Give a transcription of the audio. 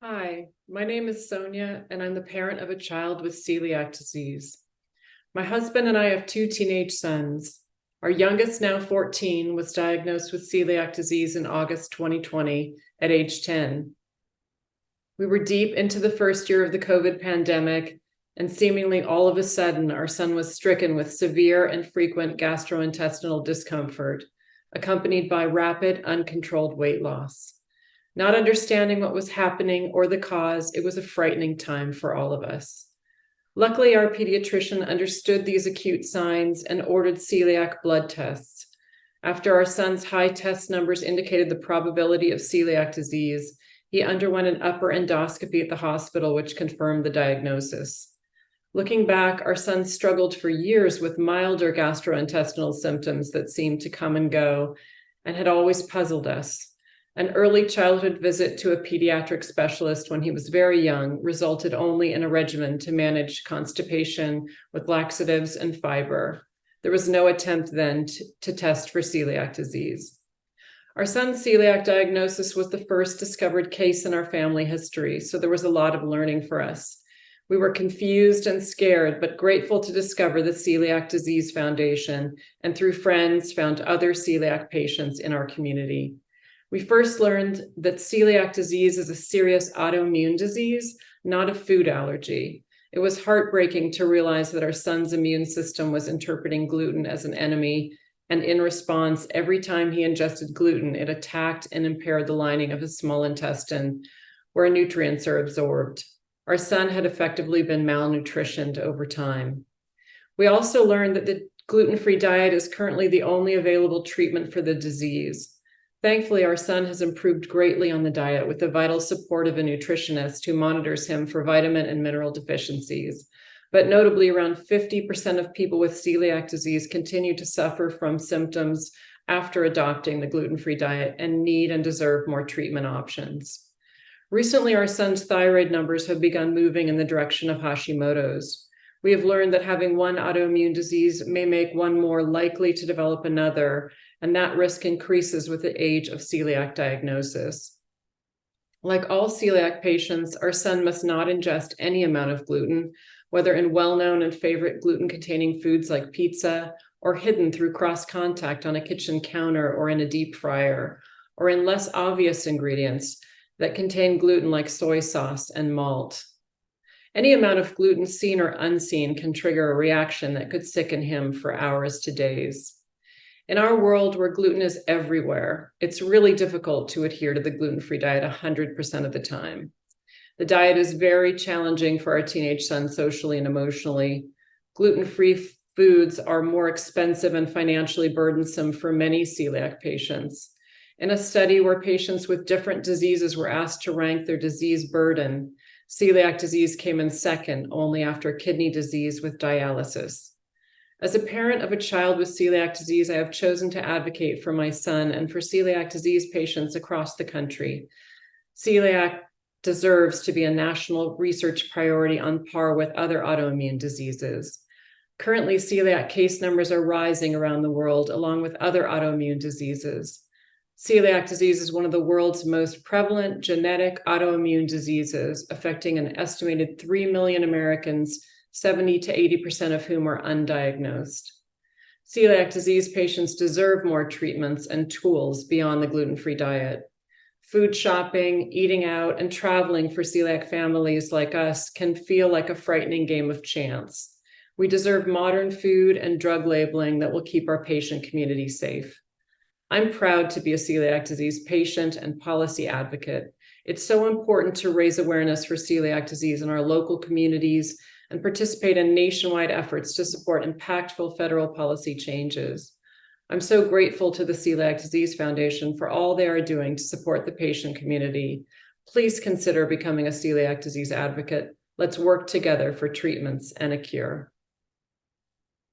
Hi, my name is Sonia, and I'm the parent of a child with celiac disease. My husband and I have two teenage sons. Our youngest, now 14, was diagnosed with celiac disease in August 2020 at age 10. We were deep into the first year of the COVID pandemic, and seemingly all of a sudden, our son was stricken with severe and frequent gastrointestinal discomfort, accompanied by rapid, uncontrolled weight loss. Not understanding what was happening or the cause, it was a frightening time for all of us. Luckily, our pediatrician understood these acute signs and ordered celiac blood tests. After our son's high test numbers indicated the probability of celiac disease, he underwent an upper endoscopy at the hospital, which confirmed the diagnosis. Looking back, our son struggled for years with milder gastrointestinal symptoms that seemed to come and go and had always puzzled us. An early childhood visit to a pediatric specialist when he was very young resulted only in a regimen to manage constipation with laxatives and fiber. There was no attempt then to test for celiac disease. Our son's celiac diagnosis was the first discovered case in our family history, so there was a lot of learning for us. We were confused and scared, but grateful to discover the Celiac Disease Foundation, and through friends found other celiac patients in our community. We first learned that celiac disease is a serious autoimmune disease, not a food allergy. It was heartbreaking to realize that our son's immune system was interpreting gluten as an enemy, and in response, every time he ingested gluten, it attacked and impaired the lining of his small intestine, where nutrients are absorbed. Our son had effectively been malnutritioned over time. We also learned that the gluten-free diet is currently the only available treatment for the disease. Thankfully, our son has improved greatly on the diet with the vital support of a nutritionist who monitors him for vitamin and mineral deficiencies. But notably, around 50% of people with celiac disease continue to suffer from symptoms after adopting the gluten-free diet and need and deserve more treatment options. Recently, our son's thyroid numbers have begun moving in the direction of Hashimoto's. We have learned that having one autoimmune disease may make one more likely to develop another, and that risk increases with the age of celiac diagnosis. Like all celiac patients, our son must not ingest any amount of gluten, whether in well-known and favorite gluten-containing foods like pizza, or hidden through cross-contact on a kitchen counter or in a deep fryer, or in less obvious ingredients that contain gluten like soy sauce and malt. Any amount of gluten, seen or unseen, can trigger a reaction that could sicken him for hours to days. In our world where gluten is everywhere, it's really difficult to adhere to the gluten-free diet 100% of the time. The diet is very challenging for our teenage son socially and emotionally. Gluten-free foods are more expensive and financially burdensome for many celiac patients. In a study where patients with different diseases were asked to rank their disease burden, celiac disease came in second, only after kidney disease with dialysis. As a parent of a child with celiac disease, I have chosen to advocate for my son and for celiac disease patients across the country. Celiac deserves to be a national research priority on par with other autoimmune diseases. Currently, celiac case numbers are rising around the world, along with other autoimmune diseases. Celiac disease is one of the world's most prevalent genetic autoimmune diseases, affecting an estimated 3 million Americans, 70 to 80% of whom are undiagnosed. Celiac disease patients deserve more treatments and tools beyond the gluten-free diet. Food shopping, eating out, and traveling for celiac families like us can feel like a frightening game of chance. We deserve modern food and drug labeling that will keep our patient community safe. I'm proud to be a celiac disease patient and policy advocate. It's so important to raise awareness for celiac disease in our local communities and participate in nationwide efforts to support impactful federal policy changes. I'm so grateful to the Celiac Disease Foundation for all they are doing to support the patient community. Please consider becoming a celiac disease advocate. Let's work together for treatments and a cure.